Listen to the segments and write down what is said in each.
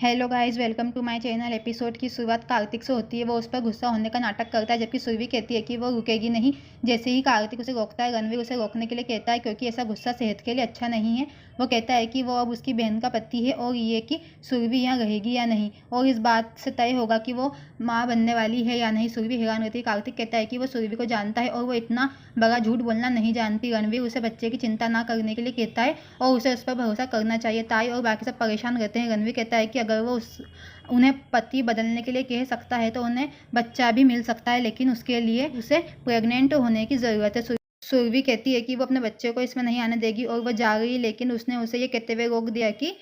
Hello guys, welcome to my channel. Episode की शुरुआत कार्तिक से होती है। वो उस पर गुस्सा होने का नाटक करता है, जबकि सुरभि कहती है कि वो रुकेगी नहीं। जैसे ही कार्तिक उसे रोकता है, रणवीर उसे रोकने के लिए कहता है क्योंकि ऐसा गुस्सा सेहत के लिए अच्छा नहीं है। वो कहता है कि वो अब उसकी बहन का पति है और ये कि सुरभि यहाँ रहेगी या नहीं, और इस बात से तय होगा कि वो माँ बनने वाली है या नहीं। सुरभि हैरान होती है। कार्तिक कहता है कि वो सुरभि को जानता है और वो इतना बड़ा झूठ बोलना नहीं जानती। रणवीर उसे बच्चे की चिंता ना करने के लिए कहता है और उसे उस पर भरोसा करना चाहिए। ताई और बाकी सब परेशान रहते हैं। रणवीर कहता है कि अगर वो उन्हें पति बदलने के लिए कह सकता है तो उन्हें बच्चा भी मिल सकता है, लेकिन उसके लिए उसे प्रेग्नेंट होने की ज़रूरत है। सुरभि कहती है कि वो अपने बच्चे को इसमें नहीं आने देगी और वो जा रही है, लेकिन उसने उसे ये कहते हुए रोक दिया कि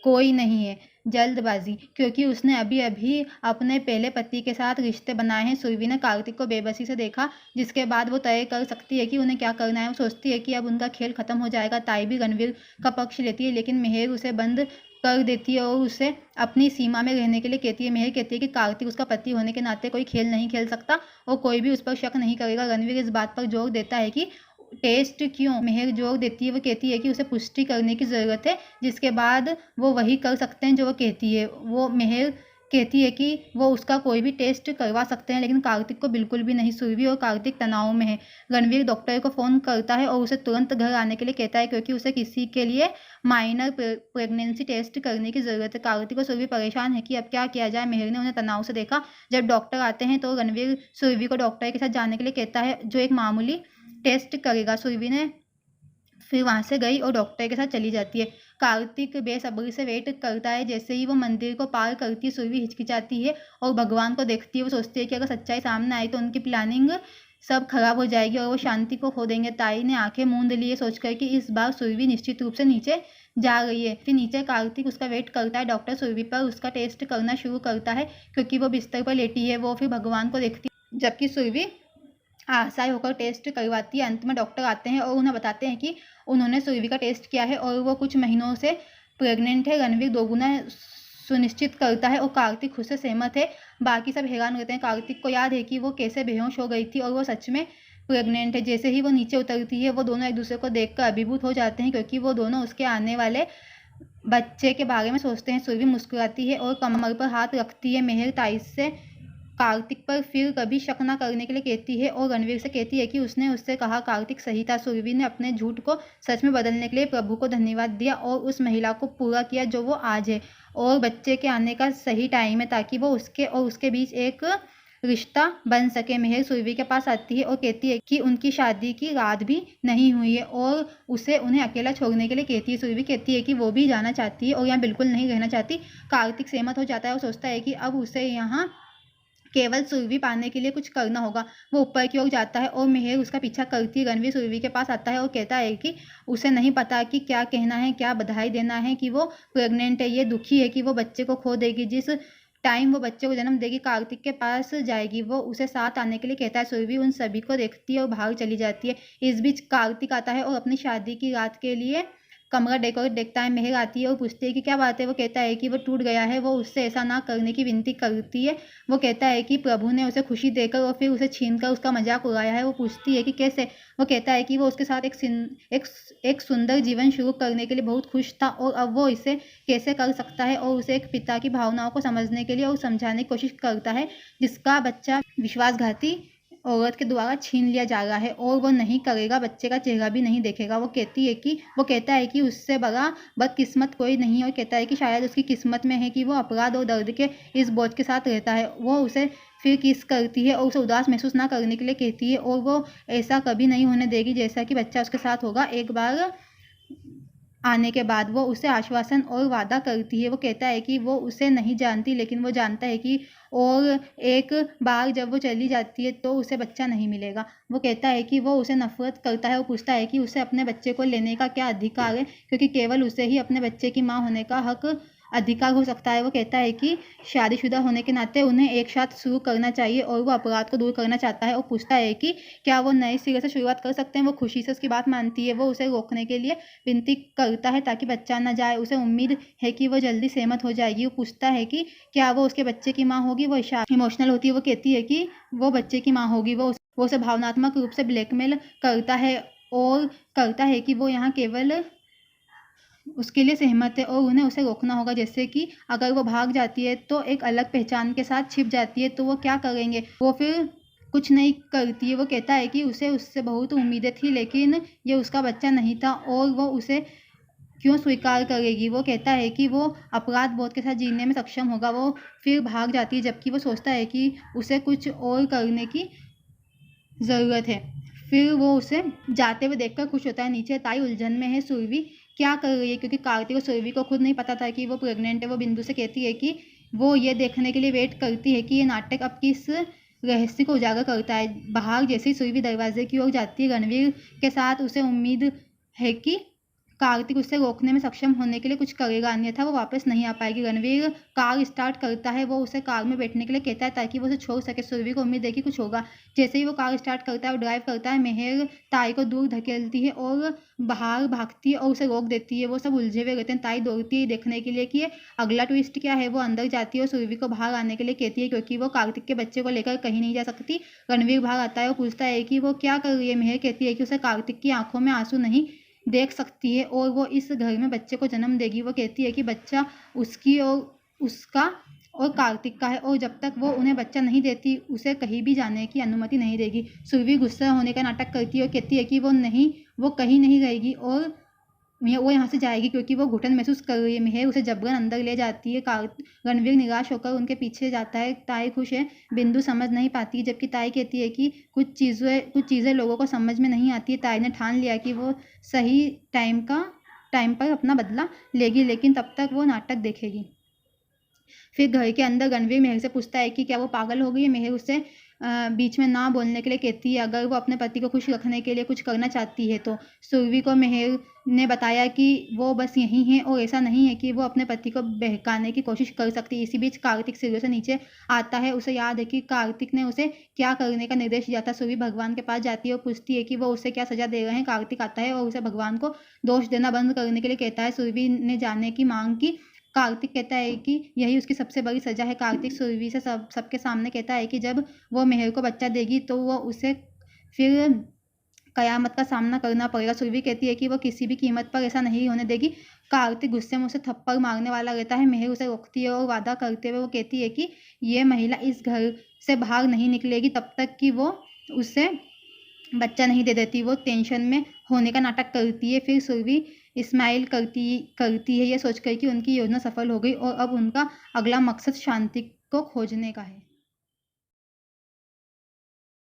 कोई नहीं है। जल्दबाजी, क्योंकि उसने अभी अभी अपने पहले पति के साथ रिश्ते बनाए हैं। सुरभि ने कार्तिक को बेबसी से देखा, जिसके बाद वो तय कर सकती है कि उन्हें क्या करना है। वो सोचती है कि अब उनका खेल खत्म हो जाएगा। ताई भी रणवीर का पक्ष लेती है, लेकिन मेहर उसे बंद कर देती है और उसे अपनी सीमा में रहने के लिए कहती है। मेहर कहती है कि कार्तिक उसका पति होने के नाते कोई खेल नहीं खेल सकता और कोई भी उस पर शक नहीं करेगा। रणवीर इस बात पर जोर देता है कि टेस्ट क्यों। मेहर जोर देती है, वो कहती है कि उसे पुष्टि करने की ज़रूरत है, जिसके बाद वो वही कर सकते हैं जो वो कहती है। वो मेहर कहती है कि वो उसका कोई भी टेस्ट करवा सकते हैं, लेकिन कार्तिक को बिल्कुल भी नहीं। सुरभि और कार्तिक तनाव में है। रणवीर डॉक्टर को फ़ोन करता है और उसे तुरंत घर आने के लिए कहता है, क्योंकि उसे किसी के लिए माइनर प्रेगनेंसी टेस्ट करने की ज़रूरत है। कार्तिक और सुरभि परेशान है कि अब क्या किया जाए। मेहर ने उन्हें तनाव से देखा। जब डॉक्टर आते हैं तो रणवीर सुरभि को डॉक्टर के साथ जाने के लिए कहता है, जो एक मामूली टेस्ट करेगा। सुरभि ने फिर वहाँ से गई और डॉक्टर के साथ चली जाती है। कार्तिक बेसब्री से वेट करता है। जैसे ही वो मंदिर को पार करती है, सुरभि हिचकिचाती है और भगवान को देखती है। वो सोचती है कि अगर सच्चाई सामने आई तो उनकी प्लानिंग सब खराब हो जाएगी और वो शांति को खो देंगे। ताई ने आंखें मूंद ली है, सोचकर कि इस बार सुरभि निश्चित रूप से नीचे जा रही है। फिर नीचे कार्तिक उसका वेट करता है। डॉक्टर सुरभि पर उसका टेस्ट करना शुरू करता है, क्योंकि वो बिस्तर पर लेटी है। वो फिर भगवान को देखती है, जबकि सुरभि आशाई होकर टेस्ट करवाती है। अंत में डॉक्टर आते हैं और उन्हें बताते हैं कि उन्होंने सुरभि का टेस्ट किया है और वो कुछ महीनों से प्रेग्नेंट है। रणवीर दोगुना सुनिश्चित करता है और कार्तिक खुद से सहमत है। बाकी सब हैरान रहते हैं। कार्तिक को याद है कि वो कैसे बेहोश हो गई थी और वो सच में प्रेग्नेंट है। जैसे ही वो नीचे उतरती है, वो दोनों एक दूसरे को देखकर अभिभूत हो जाते हैं, क्योंकि वो दोनों उसके आने वाले बच्चे के बारे में सोचते हैं। सुरभि मुस्कुराती है और कमर पर हाथ रखती है। मेहर ताई से कार्तिक पर फिर कभी शक न करने के लिए कहती है और रणवीर से कहती है कि उसने उससे कहा कार्तिक सही था। सुरभि ने अपने झूठ को सच में बदलने के लिए प्रभु को धन्यवाद दिया और उस महिला को पूरा किया जो वो आज है, और बच्चे के आने का सही टाइम है ताकि वो उसके और उसके बीच एक रिश्ता बन सके। मेहर सुरभि के पास आती है और कहती है कि उनकी शादी की रात भी नहीं हुई है और उसे उन्हें अकेला छोड़ने के लिए कहती है। सुरभि कहती है कि वो भी जाना चाहती है और यहाँ बिल्कुल नहीं रहना चाहती। कार्तिक सहमत हो जाता है और सोचता है कि अब उसे यहाँ केवल सुरभि पाने के लिए कुछ करना होगा। वो ऊपर की ओर जाता है और मेहर उसका पीछा करती है। रणवीर सुरभि के पास आता है और कहता है कि उसे नहीं पता कि क्या कहना है, क्या बधाई देना है कि वो प्रेग्नेंट है। ये दुखी है कि वो बच्चे को खो देगी। जिस टाइम वो बच्चे को जन्म देगी, कार्तिक के पास जाएगी। वो उसे साथ आने के लिए कहता है। सुरभि उन सभी को देखती है और बाहर चली जाती है। इस बीच कार्तिक आता है और अपनी शादी की रात के लिए कमरा डेकोरेट देखता है। मेहर आती है और पूछती है कि क्या बात है। वो कहता है कि वो टूट गया है। वो उससे ऐसा ना करने की विनती करती है। वो कहता है कि प्रभु ने उसे खुशी देकर और फिर उसे छीनकर उसका मजाक उड़ाया है। वो पूछती है कि कैसे। वो कहता है कि वो उसके साथ एक सुंदर जीवन शुरू करने के लिए बहुत खुश था और अब वो इसे कैसे कर सकता है, और उसे एक पिता की भावनाओं को समझने के लिए और समझाने की कोशिश करता है जिसका बच्चा विश्वासघाती औरत के द्वारा छीन लिया जा रहा है, और वो नहीं करेगा। बच्चे का चेहरा भी नहीं देखेगा। वो कहता है कि उससे बड़ा बदकिस्मत कोई नहीं, और कहता है कि शायद उसकी किस्मत में है कि वो अपराध और दर्द के इस बोझ के साथ रहता है। वो उसे फिर किस करती है और उसे उदास महसूस ना करने के लिए कहती है, और वो ऐसा कभी नहीं होने देगी जैसा कि बच्चा उसके साथ होगा। एक बार आने के बाद वो उसे आश्वासन और वादा करती है। वो कहता है कि वो उसे नहीं जानती, लेकिन वो जानता है कि और एक बार जब वो चली जाती है तो उसे बच्चा नहीं मिलेगा। वो कहता है कि वो उसे नफरत करता है और पूछता है कि उसे अपने बच्चे को लेने का क्या अधिकार है, क्योंकि केवल उसे ही अपने बच्चे की माँ होने का हक अधिकार हो सकता है। वो कहता है कि शादीशुदा होने के नाते उन्हें एक साथ शुरू करना चाहिए और वो अपराध को दूर करना चाहता है, और पूछता है कि क्या वो नए सिरे से शुरुआत कर सकते हैं। वो खुशी से उसकी बात मानती है। वो उसे रोकने के लिए विनती करता है ताकि बच्चा न जाए। उसे उम्मीद है कि वो जल्दी सहमत हो जाएगी। वो पूछता है कि क्या वो उसके बच्चे की माँ होगी। वो इमोशनल होती है। वो कहती है कि वो बच्चे की माँ होगी। वो उसे भावनात्मक रूप से ब्लैकमेल करता है और कहता है कि वो यहाँ केवल उसके लिए सहमत है और उन्हें उसे रोकना होगा। जैसे कि अगर वो भाग जाती है तो एक अलग पहचान के साथ छिप जाती है, तो वो क्या करेंगे, वो फिर कुछ नहीं करती है। वो कहता है कि उसे उससे बहुत उम्मीदें थी, लेकिन ये उसका बच्चा नहीं था और वो उसे क्यों स्वीकार करेगी। वो कहता है कि वो अपराध बोध के साथ जीने में सक्षम होगा। वो फिर भाग जाती है, जबकि वो सोचता है कि उसे कुछ और करने की ज़रूरत है। फिर वो उसे जाते हुए देखकर खुश होता है। नीचे ताई उलझन में है, सुरभि क्या कर रही है, क्योंकि कार्तिक और सुरभि को खुद नहीं पता था कि वो प्रेग्नेंट है। वो बिंदु से कहती है कि वो ये देखने के लिए वेट करती है कि ये नाटक अब किस रहस्य को उजागर करता है। बाहर जैसे ही सुरभि दरवाजे की ओर जाती है, रणवीर के साथ उसे उम्मीद है कि कार्तिक उसे रोकने में सक्षम होने के लिए कुछ करेगा, अन्यथा वो वापस नहीं आ पाएगी। रणवीर कार स्टार्ट करता है, वो उसे कार में बैठने के लिए कहता है ताकि वो उसे छोड़ सके। सुरभि को उम्मीद है कि कुछ होगा। जैसे ही वो कार स्टार्ट करता है और ड्राइव करता है, मेहर ताई को दूर धकेलती है और बाहर भागती है और उसे रोक देती है। वो सब उलझे हुए रहते हैं। ताई दौड़ती है देखने के लिए कि ये अगला ट्विस्ट क्या है। वो अंदर जाती है और सुरभि को बाहर आने के लिए कहती है, क्योंकि वो कार्तिक के बच्चे को लेकर कहीं नहीं जा सकती। रणवीर बाहर आता है और पूछता है कि वो क्या कर रही है। मेहर कहती है कि उसे कार्तिक की आंखों में आंसू नहीं देख सकती है और वो इस घर में बच्चे को जन्म देगी। वो कहती है कि बच्चा उसकी और उसका और कार्तिक का है, और जब तक वो उन्हें बच्चा नहीं देती उसे कहीं भी जाने की अनुमति नहीं देगी। सुरभि गुस्सा होने का नाटक करती है और कहती है कि वो कहीं नहीं रहेगी और वो यहाँ से जाएगी, क्योंकि वो घुटन महसूस कर रही है। मेहर उसे जबरन अंदर ले जाती है। रणवीर निराश होकर उनके पीछे जाता है। ताई खुश है, बिंदु समझ नहीं पाती, जबकि ताई कहती है कि कुछ चीज़ें लोगों को समझ में नहीं आती है। ताई ने ठान लिया कि वो सही टाइम पर अपना बदला लेगी, लेकिन तब तक वो नाटक देखेगी। फिर घर के अंदर रणवीर मेहर से पूछता है कि क्या वो पागल हो गई है। मेहर उसे बीच में ना बोलने के लिए कहती है अगर वो अपने पति को खुश रखने के लिए कुछ करना चाहती है तो। सुरभि को मेहर ने बताया कि वो बस यही है और ऐसा नहीं है कि वो अपने पति को बहकाने की कोशिश कर सकती है। इसी बीच कार्तिक सीढ़ियों से नीचे आता है। उसे याद है कि कार्तिक ने उसे क्या करने का निर्देश दिया था। सुरभि भगवान के पास जाती है और पूछती है कि वो उसे क्या सजा दे रहे हैं। कार्तिक आता है और उसे भगवान को दोष देना बंद करने के लिए कहता है। सुरभि ने जानने की मांग की। कार्तिक कहता है कि यही उसकी सबसे बड़ी सजा है। कार्तिक सुरभि से सबके सामने कहता है कि जब वो मेहर को बच्चा देगी तो वो उसे फिर कयामत का सामना करना पड़ेगा। सुरभि कहती है कि वो किसी भी कीमत पर ऐसा नहीं होने देगी। कार्तिक गुस्से में उसे थप्पड़ मारने वाला रहता है। मेहर उसे रोकती है और वादा करते हुए वो कहती है कि ये महिला इस घर से बाहर नहीं निकलेगी तब तक कि वो उसे बच्चा नहीं दे देती। वो टेंशन में होने का नाटक करती है। फिर सुरभि स्माइल करती है ये सोचकर कि उनकी योजना सफल हो गई और अब उनका अगला मकसद शांति को खोजने का है।